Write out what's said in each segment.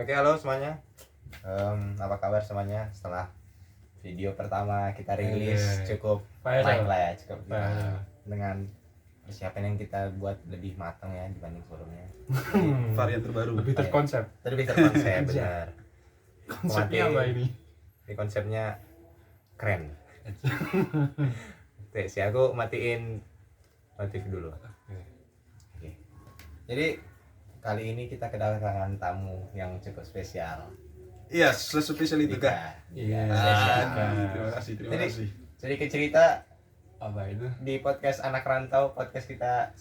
Oke, halo semuanya. Apa kabar semuanya? Setelah video pertama kita rilis cukup baik lah ya, cukup dengan persiapan yang kita buat lebih matang ya dibanding sebelumnya. Varian terbaru, lebih terkonsep. Lebih terkonsep, benar. Konsepnya apa ini? Ini konsepnya keren. Oke, si aku matiin notif dulu. Oke. Jadi kali ini kita kedatangan tamu yang cukup spesial. Iya, spesial itu kan. Iya. Terima kasih. Sedikit cerita Apa itu? di podcast Anak Rantau, podcast kita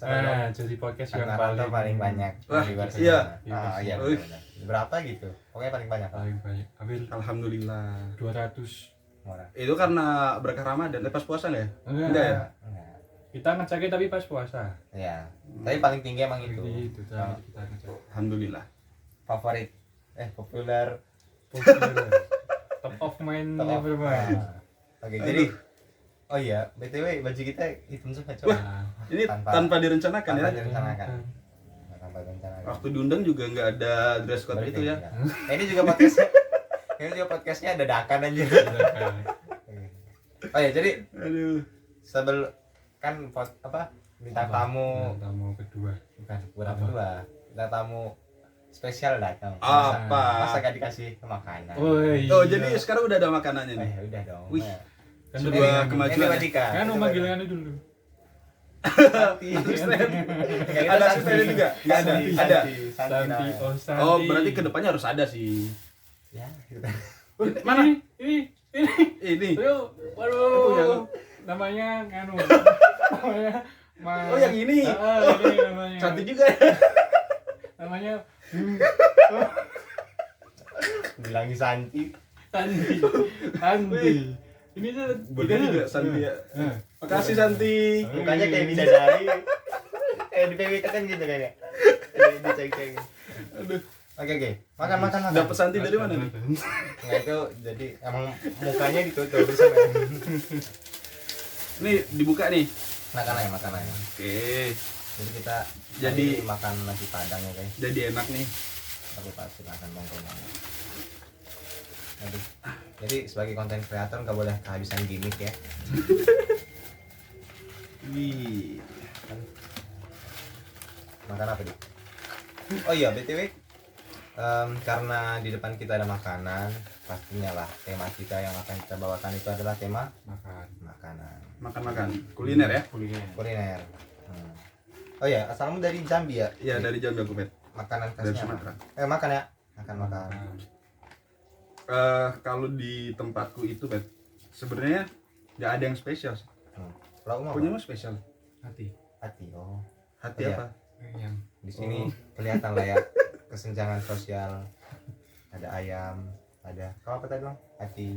Jadi podcast yang Anak Rantau paling banyak. Wah, viewers. iya. Iya. Benar. Berapa gitu? Pokoknya paling banyak. Paling banyak. Ambil Alhamdulillah. 200. Murah. Itu karena berkah Ramadan, pas puasa nggak ya? Enggak ya? Enggak. Kita ngeceknya tapi pas puasa. Iya. Tapi paling tinggi emang itu. Itu tadi kita ngecek. Alhamdulillah. Favorit populer Populer. Top of mind top of- never mind. Oke, jadi oh iya, BTW baju kita hitam semua coba. Nah, Ini tanpa direncanakan tanpa ya. direncanakan. Tanpa direncanakan. Waktu diundang juga nggak ada dress code Berarti itu ya. enggak. Ini juga podcastnya. Ini juga podcastnya dadakan aja. Oh ya, jadi Aduh. kan bintang tamu tamu kedua. bukan kedua bintang tamu spesial datang. Apa? Masa gak dikasih makanan? iya. Oh, jadi sekarang udah ada makanannya nih. Ya udah dong. Wih. Kan Sebuah udah- kemajuan. Ini Wadika. Kan mau manggilnya dulu. Santi. Ada asistennya juga? Nggak ada? Ada. Santi, oh Santi. Oh, berarti kedepannya harus ada sih. Ya, gitu. Mana? Ini. Ini. Ayo, Itu waduh. yang- Namanya namanya Oh, yang ini. ini namanya. Cantik juga ya. Namanya Bilangi Santi. Santi. Ini tuh Boleh juga Santi ya. Makasih Santi. Mukanya kayak bidadari. Di PWK kan gitu kayaknya. Diceng-ceng. Aduh. Oke. Makan. Dapat Santi dari mana nih? Nah itu jadi emang mukanya ditutup bisa kan? Ini dibuka nih. Makanannya. Oke. Jadi kita Jadi- hari makan nasi padang ya guys. Jadi enak nih. Tapi pasti makan bongkong. Aduh. Jadi sebagai konten kreator nggak boleh kehabisan gimmick ya. Wih. Makan apa nih? Oh iya BTW, karena di depan kita ada makanan, pastinya lah tema kita yang akan kita bawakan itu adalah tema makanan, Makan-makan. Kuliner ya? kuliner. Oh iya, asalmu dari Jambi ya? Iya, dari Jambi aku, Bet. Makanan Dari khasnya Sumatera. apa? Makan ya? Makan. Kalau di tempatku itu, Bet, sebenarnya nggak ada yang spesial. Kalau mau Punya mah spesial. Hati. hati. Oh, Hati Iya. apa? Yang di sini kelihatan lah ya kesenjangan sosial. Ada ayam, ada kau apa tadi bang? Hati,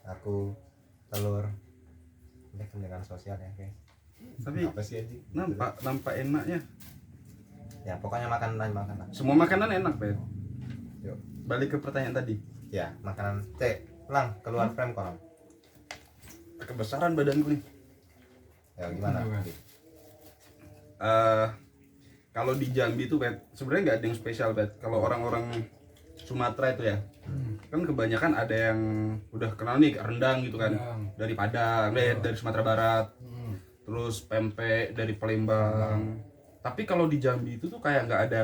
aku, telur. Ini kesenjangan sosial ya guys. Tapi Apa sih Aji? nampak enaknya. Ya pokoknya makan. Semua makanan enak, Bet. Yuk. Balik ke pertanyaan tadi. Ya makanan. Lang keluar frame kolam. Kebesaran badanku nih. Ya gimana? Gimana? Kalau di Jambi itu, Bet, sebenarnya nggak ada yang spesial, Bet. Kalau orang-orang Sumatera itu ya, kan kebanyakan ada yang udah kenal nih rendang gitu kan, Rendang. dari Padang, dari Sumatera Barat, terus pempek dari Palembang. Tapi kalau di Jambi itu tuh kayak nggak ada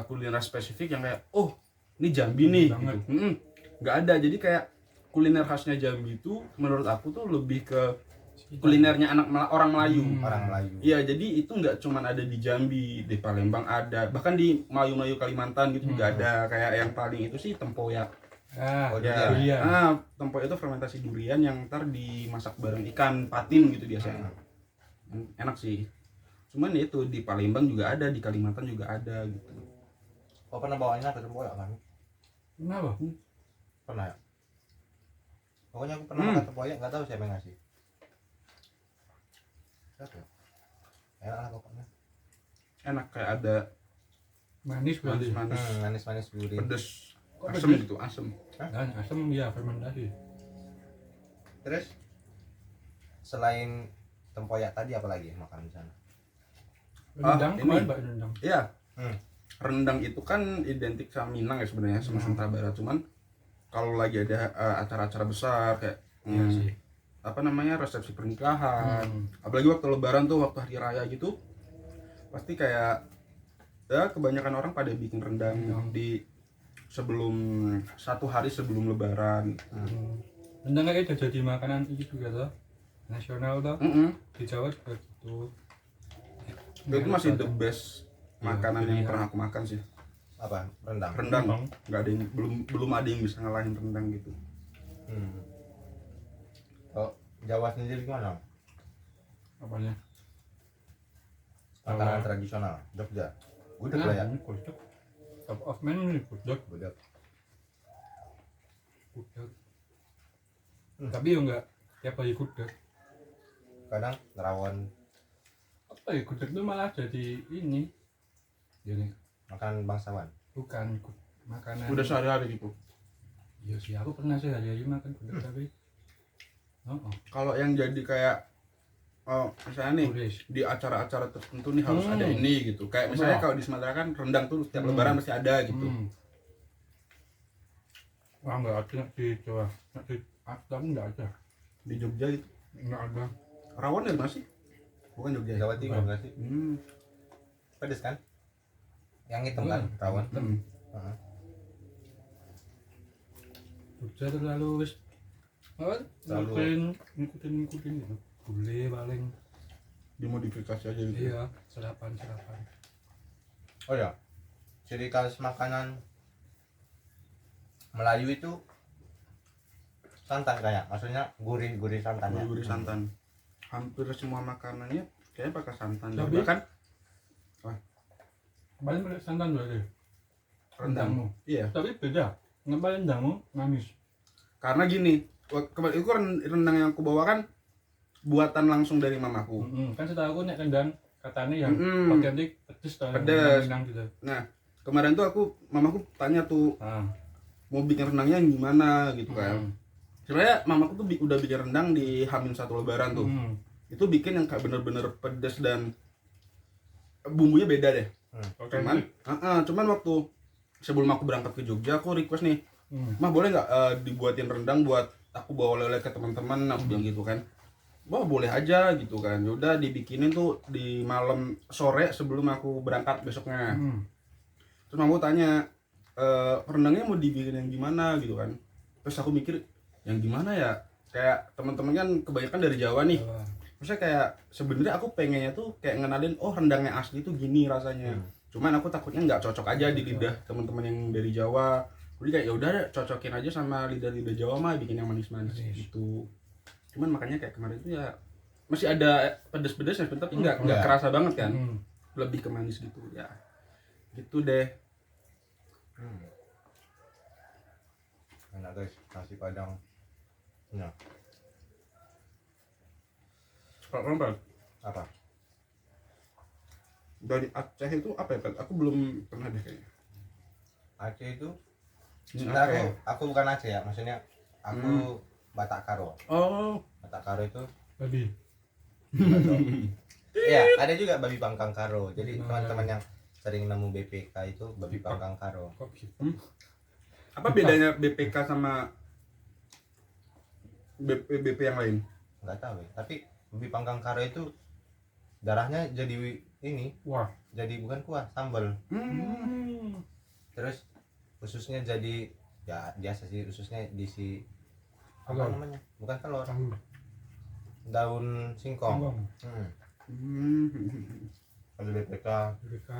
kuliner spesifik yang kayak, oh ini Jambi nih, Banget. gitu. Nggak ada. Jadi kayak kuliner khasnya Jambi itu menurut aku tuh lebih ke kulinernya orang Melayu. Orang Melayu. Iya, jadi itu nggak cuman ada di Jambi, di Palembang ada, bahkan di Melayu Kalimantan gitu juga ada. Kayak yang paling itu sih tempoyak. Ah, Oh, Ya, durian. tempoyak itu fermentasi durian yang ntar dimasak bareng ikan patin gitu biasanya. Enak sih. Cuman ya itu di Palembang juga ada, di Kalimantan juga ada gitu. Kau pernah bawain apa tempoyak kan? Kenapa? Pernah ya? Pokoknya aku pernah makan tempoyak, nggak tahu siapa yang ngasih. Siapa ya? Enak lah pokoknya. Enak kayak ada Manis berarti. manis-manis, Manis gurih. pedes, Kok asem pedes? gitu, asem. Dan asam ya fermentasi. Terus selain tempoyak tadi apa lagi makan di sana? Rendang ini. kemarin Mbak rendang. Iya, rendang itu kan identik sama Minang ya sebenarnya, sama Sumatera Barat. Cuman kalau lagi ada acara-acara besar kayak Iya sih. apa namanya, resepsi pernikahan, apalagi waktu lebaran tuh, waktu hari raya gitu, pasti kayak ya kebanyakan orang pada bikin rendang di sebelum 1 hari sebelum lebaran. Rendang kayak udah jadi makanan itu juga tuh, nasional tuh. Di Jawa juga gitu. Itu masih the best makanan yang pernah aku makan sih. Apa? Rendang. Rendang nggak ada yang, belum ada yang bisa ngalahin rendang gitu. Oh, Jawa sendiri gimana? Apanya? Makanan tradisional Jogja. Gudeg lah ya. Gudeg. Top of menu nih gudeg. Gudeg. Tapi ya enggak tiap hari gudeg. Kadang rawon, Apa ya, gudeg tuh malah jadi ini. Jadi makanan bangsawan. bukan makanan. Udah sehari-hari gitu. Iya sih, aku pernah sih hari-hari makan gudeg tapi. Kalau yang jadi kayak misalnya nih Turis. di acara-acara tertentu nih harus ada ini gitu. Kayak misalnya kalau di Sumatera kan rendang tuh setiap lebaran pasti ada gitu. Wah, enggak ada di Jawa. Di Akdam enggak ada. Di Jogja gitu. Enggak ada. Rawon dari mana sih? Bukan Jogja. Jawa Timur nggak sih? Pedes kan? Yang hitam kan? Rawon. Heeh. Jogja terlalu wis ngikutin gitu. Gulai paling. Dimodifikasi aja gitu. Iya, serapan. Oh ya, ciri khas makanan Melayu itu santan kayak, maksudnya gurih santannya. Gurih santan. Hampir semua makanannya kayaknya pakai santan. Tapi- Bahkan Paling pakai santan berarti. Rendangmu. Iya. Tapi beda. Kenapa rendangmu manis? Karena gini, kemarin itu rendang yang aku bawa kan buatan langsung dari mamaku. Kan setahu aku nek rendang katanya yang otentik pedes atau Pedes. rendang gitu. Nah, kemarin tuh mamaku tanya tuh mau bikin rendangnya yang gimana gitu kan. Sebenarnya mamaku tuh udah bikin rendang di H-1 lebaran tuh. Itu bikin yang kayak bener-bener pedes dan bumbunya beda deh. Cuman waktu sebelum aku berangkat ke Jogja aku request nih, mah boleh nggak dibuatin rendang buat aku bawa oleh-oleh ke teman-teman, aku bilang gitu kan. Wah boleh aja gitu kan. Yaudah dibikinin tuh di malam sore sebelum aku berangkat besoknya. Terus mamaku tanya, rendangnya mau dibikin yang gimana gitu kan. Terus aku mikir yang gimana ya, kayak teman-teman kan kebanyakan dari Jawa nih. Maksudnya kayak sebenarnya aku pengennya tuh kayak ngenalin, oh rendangnya asli tuh gini rasanya. Cuman aku takutnya nggak cocok aja di lidah teman-teman yang dari Jawa. Jadi kayak ya udah cocokin aja sama lidah-lidah Jawa mah, bikin yang manis-manis gitu. Cuman makanya kayak kemarin tuh ya masih ada pedes-pedesnya tapi nggak kerasa banget kan. Lebih ke manis gitu ya. Gitu deh. Enak guys, nasi padang. Ya. Kalau Apa? dari Aceh itu apa ya? Aku belum pernah deh kayaknya. Aceh itu? Nah, Aku bukan Aceh ya, maksudnya aku Batak Karo. Oh, Batak Karo itu Babi. Iya, ada juga babi pangkang Karo. Jadi teman-teman yang sering nemu BPK itu babi pangkang Karo. Kok gitu? apa bedanya BPK sama BP yang lain? Nggak tahu ya, tapi babi pangkang Karo itu darahnya jadi ini, Wah. jadi bukan kuah, sambal. Terus ususnya jadi ya biasa sih, ususnya diisi apa Telur. namanya? Bukan telur, Tahu. daun singkong. Singkong. Ada BPK. Mereka.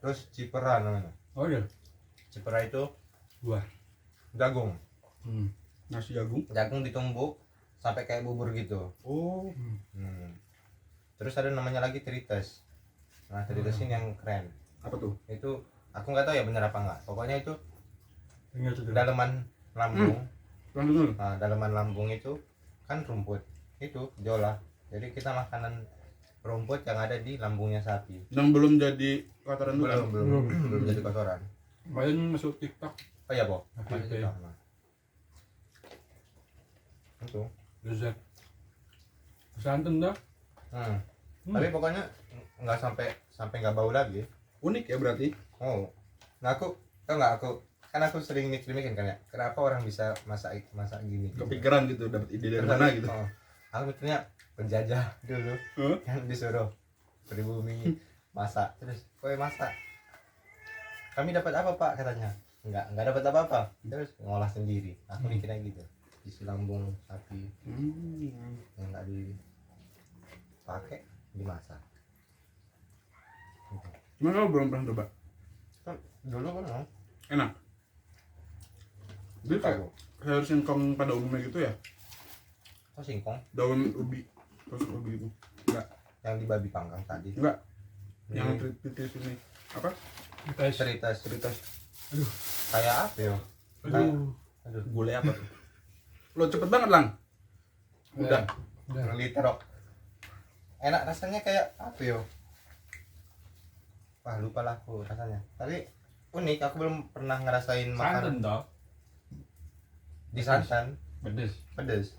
Terus cipera namanya. Oh iya. Cipera itu Buah. jagung. Nasi jagung. Jagung ditumbuk sampai kayak bubur gitu. Oh. Terus ada namanya lagi terites. Nah terites ini yang keren. Apa tuh? Itu aku nggak tahu ya bener apa nggak. Pokoknya itu Ingat itu. daleman lambung. Langsung. Nah daleman lambung itu kan rumput. Itu jola. Jadi kita makanan rumput yang ada di lambungnya sapi. Yang belum jadi kotoran tuh kan? Belum jadi kotoran. Kemarin masuk TikTok. Oh iya, Bo. Oke. Masih kita, nah. Itu. Lezat. Santan dah. Tapi pokoknya nggak sampai nggak bau lagi. Unik ya berarti. Oh, nah aku tau nggak aku sering mikir-mikir kan ya, kenapa orang bisa masak gini? Kepikiran gitu, dapat ide dari mana gitu. Oh, aku mikirnya penjajah dulu yang disuruh pribumi masak, terus kowe masak. Kami dapat apa pak katanya? Enggak dapat apa-apa. Terus ngolah sendiri. Aku mikirnya gitu. Isi lambung sapi yang enggak dipakai dimasak. Gimana kalau belum pernah coba? Kan dulu kan Enak. Jadi kayak sayur singkong pada umumnya gitu ya? oh singkong Daun ubi, terus ubi itu. Enggak, yang di babi panggang tadi. enggak. Yang titis ini apa? Cerita Aduh. kayak apa ya? Aduh. Gulai apa tuh? Lo cepet banget lang. Udah. Liter kok. Enak rasanya kayak apa ya? Wah lupa lah aku rasanya. Tapi unik, aku belum pernah ngerasain makan Santan toh. di santan Pedes.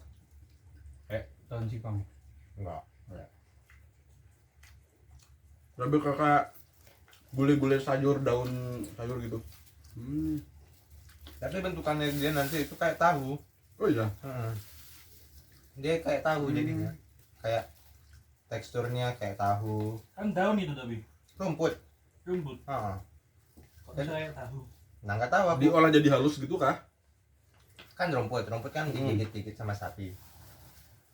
Daun singkong. enggak. Lebih ke kayak gulai-gulai sayur, daun sayur gitu. Tapi bentukannya dia nanti itu kayak tahu. Oh iya. Dia kayak tahu jadinya. Kayak teksturnya kayak tahu. Kan daun itu tapi Rumput. rumput. Heeh. Kok bisa kayak tahu? Nah nggak tahu aku. Diolah jadi halus gitu kah? Kan rumput kan digigit-gigit sama sapi.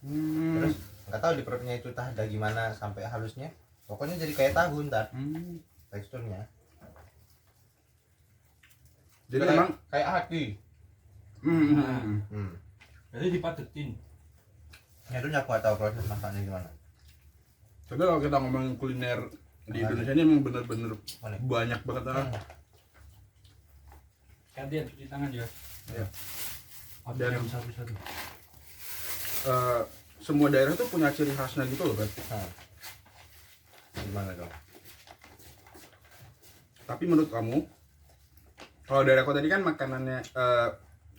Terus nggak tahu di perutnya itu tah ada gimana sampai halusnya. Pokoknya jadi kayak tahu ntar teksturnya. Jadi kayak, emang kayak hati. Jadi dipadetin. Ya dulu aku nggak tahu proses masaknya gimana. tapi kalau kita ngomongin kuliner di Indonesia ini emang bener-bener Mana? banyak banget lah. Gantian cuci tangan ya. Iya. Dan satu-satu. Semua daerah tuh punya ciri khasnya gitu loh berarti. Gimana dong? Tapi menurut kamu, kalau daerahku tadi kan makanannya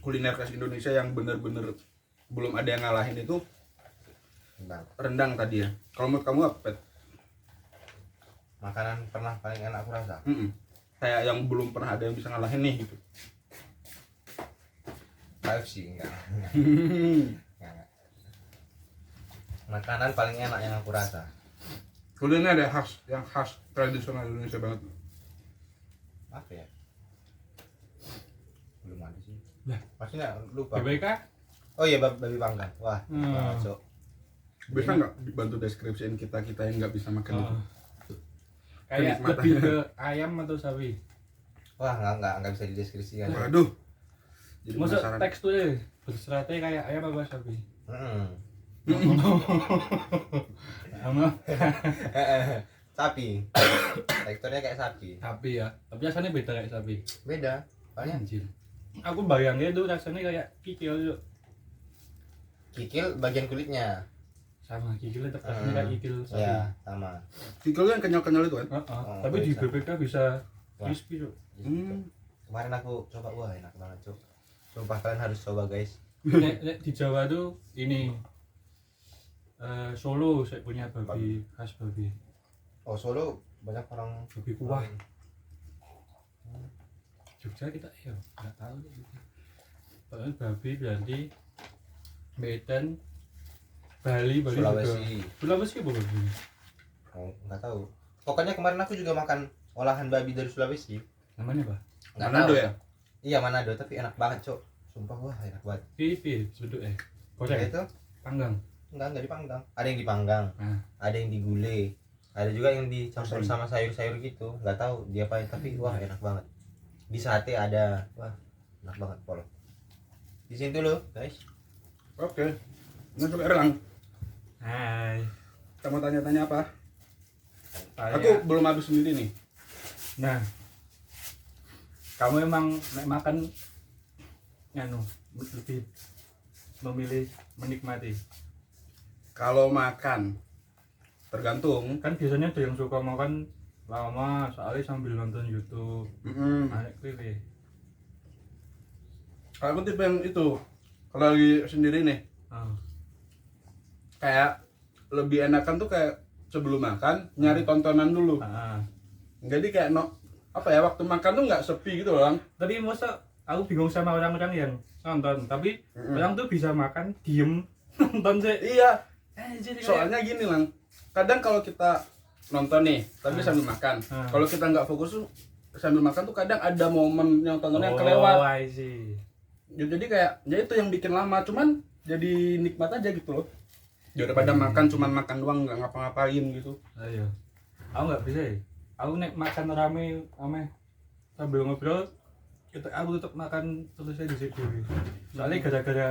kuliner khas Indonesia yang bener-bener belum ada yang ngalahin itu rendang tadi ya. Kalau menurut kamu apa, Pet? Makanan pernah paling enak aku rasa. Kayak yang belum pernah ada yang bisa ngalahin nih gitu. KFC enggak. Enggak. Makanan paling enak yang aku rasa. Kuliner ada yang khas tradisional Indonesia banget. Apa ya? Belum ada sih. Lah. Maksudnya lupa. BBK? Oh iya babi panggang. Wah, masuk. Bisa nggak dibantu deskripsiin kita yang nggak bisa makan itu? Kayak Kenikmatan. lebih ke ayam atau sapi? Wah, enggak bisa dideskripsikan. Waduh. Jadi Maksud penasaran. teksturnya berseratnya kayak ayam apa sapi? Sama Sapi. Teksturnya kayak sapi. sapi ya. Tapi rasanya beda kayak sapi. Beda. Soalnya Anjir. Aku bayangnya itu rasanya kayak kikil yuk. kikil bagian kulitnya. Sama kikilnya tepatnya kayak kikil sapi. Ya, sama. Kikil yang kenyal-kenyal itu kan? Oh, tapi di bisa. BBK bisa Wah. crispy yuk. Kemarin aku coba, wah enak banget, Cuk. Sumpah kalian harus coba, guys. Nek di Jawa tuh ini Solo saya punya babi khas babi. Oh, Solo banyak orang Babi kuah. Jogja kita ya nggak tahu gitu. Soalnya babi berarti Medan, Bali Sulawesi. juga. Sulawesi apa babi? Oh, enggak tahu. Pokoknya kemarin aku juga makan olahan babi dari Sulawesi. Namanya apa? Nggak Manado tahu. ya? Iya, Manado, tapi enak banget, Cuk. Sumpah wah enak banget. Pipi sebetulnya. Ya Goreng, itu panggang. enggak dipanggang. Ada yang dipanggang, Nah, ada yang digulai, ada juga yang dicampur Asli. sama sayur-sayur gitu. Nggak tahu diapain, tapi wah enak banget. Di sate ada, wah enak banget pol. Di sini dulu, guys. Oke. Nah, coba Erlang. hai. Kita mau tanya-tanya apa? Saya- Aku belum habis sendiri nih. Nah, kamu emang nek makan nganu lebih memilih menikmati. Kalau makan tergantung. Kan biasanya ada yang suka makan lama soalnya sambil nonton YouTube. Anek pilih. Kalau aku tipe yang itu. Kalau lagi sendiri nih, Oh. kayak lebih enakan tuh kayak sebelum makan nyari tontonan dulu. Ah, Jadi kayak apa ya, waktu makan tuh nggak sepi gitu loh, Lang. Tapi masa aku bingung sama orang-orang yang nonton, tapi orang tuh bisa makan diem nonton sih. Iya, Jadi soalnya gini Lang, kadang kalau kita nonton nih tapi sambil makan, kalau kita nggak fokus tuh sambil makan tuh kadang ada momen yang tontonnya kelewat. I see. Jadi kayak ya itu yang bikin lama, cuman jadi nikmat aja gitu loh daripada makan cuman makan doang nggak ngapa-ngapain gitu. Ayo, aku nggak bisa ya. Aku nek makan rame sambil ngobrol, aku tetap makan selesai di situ. Soalnya gara-gara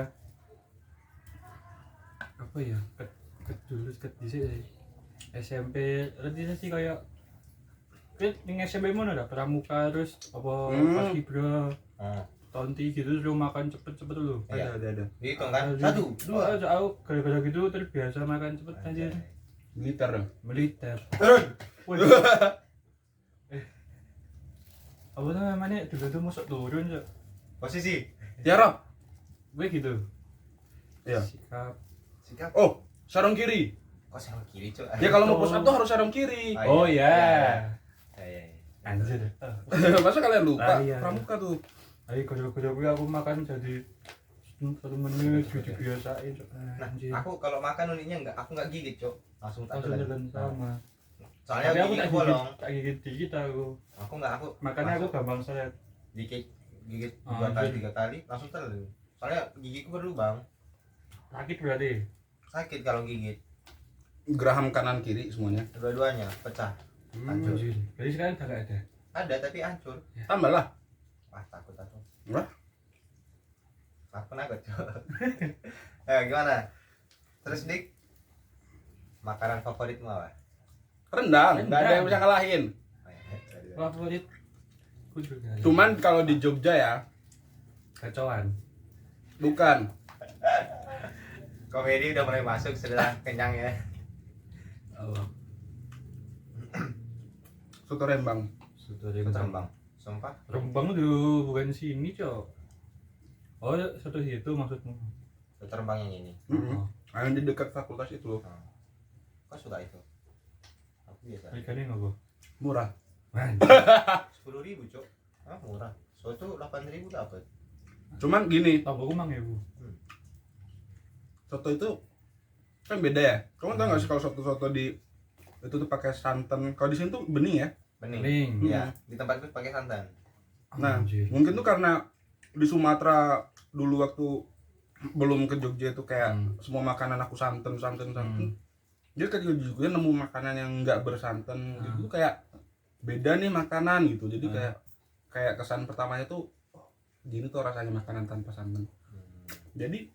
apa ya? Dulu di sini SMP, berarti sih kayak ning SMP mana ada pramuka terus apa paskibra, tonti gitu terus makan cepet-cepet dulu. Iya. Ada. Dihitung kan? 1, 2. Aku gara-gara gitu terbiasa makan cepet aja. Militer dong. Militer. Wih. Apa tuh namanya? Dulu tuh masuk turun Cok. Posisi. Tiarap. Gue gitu. Iya. Sikap. Oh, sarung kiri. Kok sama kiri, Cok? Ya kalau mau push up tuh harus sarung kiri. Oh iya. Iya. Anjir. Masa kalian lupa? Iya. Pramuka tuh. Ayo gara-gara aku makan jadi 1 menit jadi biasain Cok. Nah, Anjir. aku kalau makan uniknya aku nggak gigit, Cok. Langsung tak Langsung telan. jalan sama. Soalnya Tapi aku gigit tak bolong. gigit dikit aku. Aku Makanya aku gampang seret. gigit 2 Ah, kali anjir. 3 kali langsung telan. Soalnya gigiku berlubang. Sakit berarti. Sakit kalau gigit. Geraham kanan kiri semuanya. Dua-duanya pecah. Hancur. Anjir. Jadi sekarang udah nggak ada. Ada tapi hancur. Tambah lah. Wah, takut aku. Wah. Aku nakut, Cok. Gimana? Terus Dik, makanan favoritmu apa? Rendang, nggak ada yang bisa ngalahin. Favorit aku juga. Cuman kalau di Jogja ya, kacauan. bukan. Komedi udah mulai masuk setelah kenyang ya. Oh. Soto Rembang. Soto Rembang. Sumpah. Rembang dulu bukan sini, Cok. Oh, soto situ maksudmu. Soto Rembang yang ini. Oh. Yang di dekat fakultas itu loh. Kok suka itu? Aku biasa. Harganya ngapa? Murah. 10.000, Cok. Ah, murah. Soto 8.000 dapat. Cuman gini, Tambahku mang ya, Bu. soto itu kan beda ya. Kamu tau gak sih kalau soto-soto di itu tuh pakai santan. Kalau di sini tuh bening ya. Bening. Iya, di tempatku pakai santan. Nah, Anjir. mungkin tuh karena di Sumatera dulu waktu belum ke Jogja itu kayak semua makanan aku santan. Jadi ketika di Jogja nemu makanan yang nggak bersantan gitu tuh kayak beda nih makanan gitu. Jadi kayak kesan pertamanya tuh oh, gini tuh rasanya makanan tanpa santan. Jadi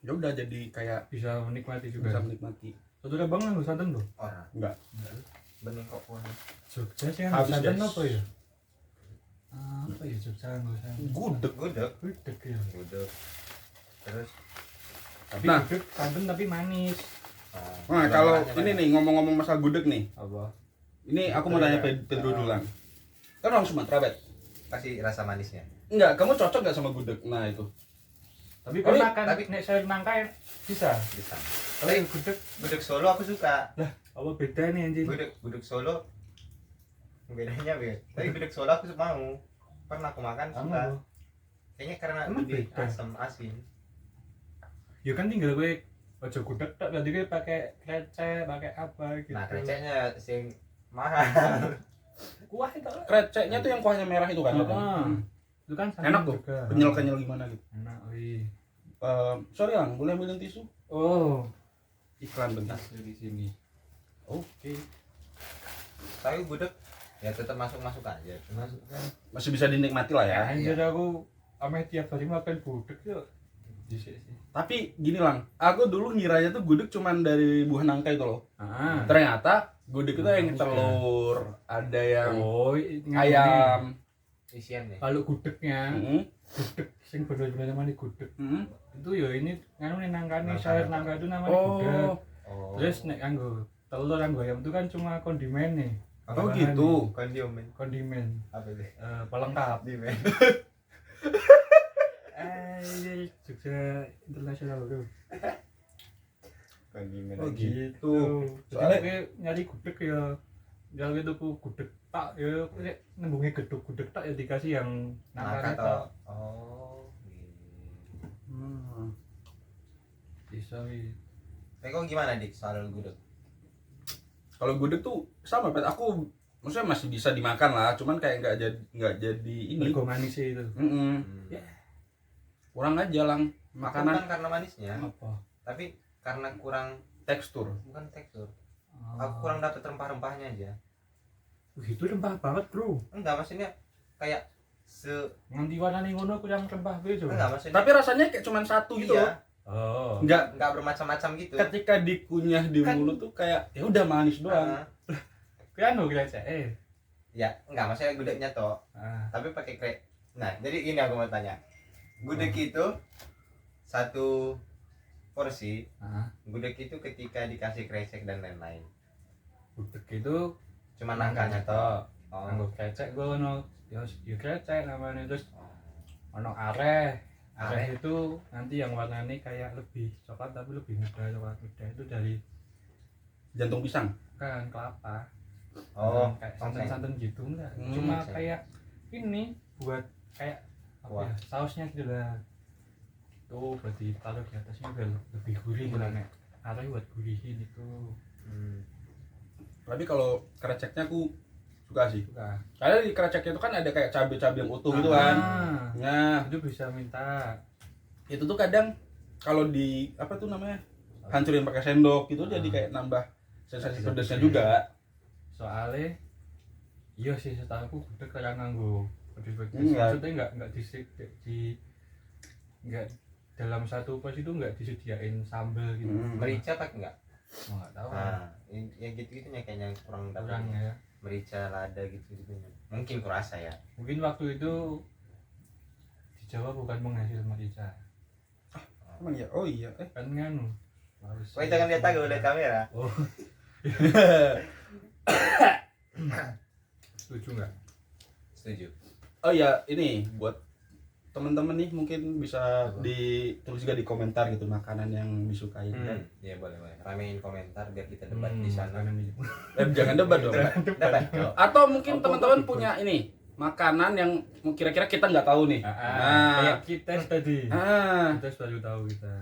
ya udah jadi kayak Bisa menikmati juga. bisa menikmati. Soto Rembang nggak santan, Bro? Orang. Enggak. Bening kok pun. Jogja sih nggak Habis, santan guys. apa ya? Apa ya Jogja nggak santan? Gudeg. Gudeg. Gudeg ya. Gudeg. Terus Tapi Nah. gudeg santan tapi manis. Nah, kalau ini nih ngomong-ngomong masalah gudeg nih. Apa? Ini aku mau tanya Pedro dulu. Kan orang Sumatera, Bet. kasih rasa manisnya. Enggak, kamu cocok nggak sama gudeg? Nah, itu. Tapi kan makan tapi- nek sayur nangka bisa. Bisa. Tapi gudeg Gudeg Solo aku suka. apa beda nih anjing? Gudeg Solo bedanya beda. Tapi gudeg Solo aku mau. Pernah aku makan suka. Sama, Bro. Kayaknya karena Emang lebih beda? asam asin. Ya kan tinggal gue ojo gudeg tak berarti gue pakai krecek, pakai apa gitu. Nah, kreceknya sing mahal. kuah itu. Kreceknya tuh yang kuahnya merah itu kan? Itu kan santan Enak tuh. juga. Kenyal-kenyal gimana gitu. Enak, wih. Sorry Lang, boleh ambilin tisu? Oh, Iklan bentar. di sini. Oke. Tapi gudeg ya tetap masuk aja. Cuma Masih bisa dinikmati lah ya. Anjir aku ame tiap hari makan gudeg yuk. Dhisik sih. Tapi gini Lang, aku dulu ngiranya tuh gudeg cuman dari buah nangka itu loh. Ternyata gudeg itu yang telur, ada yang Oh, ayam. isiannya. Kalau gudegnya, Mm-mm. gudeg sing bener-bener namanya gudeg. Mm-mm. Itu ya ini nganu nih nangkane Nangka. sayur nangka itu namanya gudeg. Oh. Terus nek anggo telur anggo ayam itu kan cuma kondimen nih. Oh gitu. Kondimen. Kondimen. Apa itu? Pelengkap. Kondimen. Jogja internasional bro. Kondimen. Oh lagi. gitu. Jadi Soalnya- gue nyari gudeg ya Jal gitu ku gudeg tak ya nek nembungi gudeg tak ya dikasih yang Nangka nangka toh. tok. Oh. Bisa wi. Kok gimana dik soal gudeg? Kalau gudeg tuh sama Pet, aku maksudnya masih bisa dimakan lah, cuman kayak nggak jadi ini. Mergo manis itu. Ya, kurang aja lang Makanan makanan karena manisnya, Apa? tapi karena kurang tekstur. bukan tekstur. Aku kurang dapat rempah-rempahnya aja. Itu rempah banget, Bro. Enggak maksudnya kayak Nganti warnane ngono kurang rempah piye, Cuk? enggak maksudnya. Tapi rasanya kayak cuman satu gitu. iya, Oh. enggak bermacam-macam gitu. Ketika dikunyah di Kan- mulut tuh kayak ya udah manis doang. Ah, Kan lo kira ya, enggak maksudnya gudegnya toh, Ah. tapi pakai Nah, jadi ini aku mau tanya. Gudeg itu satu porsi, Ah. gudeg itu ketika dikasih krecek dan lain-lain. Gudeg itu Cuma nangkanya toh. Oh. Anggo krecek gue ono ya krecek namanya terus ono areh. Areh itu nanti yang warnanya kayak lebih coklat tapi lebih muda coklat muda itu dari Jantung pisang. kan kelapa. Oh, Kayak tongseng. santan-santan gitu enggak. Hmm, Cuma tongseng. kayak ini buat kayak apa Kuah. ya, sausnya gitu lah. Tuh buat ditaruh di atasnya biar lebih gurih gitu lah nek. Areh buat gurihin itu. Tapi kalau kreceknya aku suka sih. Suka. Karena di kreceknya itu kan ada kayak cabai-cabai yang utuh gitu kan. Ah, Nah, itu bisa minta itu tuh kadang kalau di apa tuh namanya? Hancurin pakai sendok gitu jadi kayak nambah sensasi pedasnya juga. soalnya iya sih setahu aku gudeg kayak nganggo pedes-pedes Enggak. maksudnya enggak enggak dalam satu pos itu enggak disediain sambal gitu. Merica pakai enggak? Oh, enggak tahu Nah, yang gitu-gitunya kayaknya kurang dapat. kurang ya. Merica, lada gitu-gitu. Mungkin kurasa ya. Mungkin waktu itu di Jawa bukan penghasil merica. Emang ya? Oh iya. Kan nganu. Woi, jangan lihat aku, lihat kamera. Oh. Setuju enggak? Setuju. Oh iya, ini buat teman-teman nih mungkin bisa ditulis juga di komentar gitu makanan yang disukai. Ya boleh. Ramein komentar biar kita debat di sana. Jangan debat dong. Debat. Cok. Atau mungkin Apa teman-teman debat? punya ini makanan yang kira-kira kita nggak tahu nih. Kayak kita tadi. Ah, Kita baru tahu kita.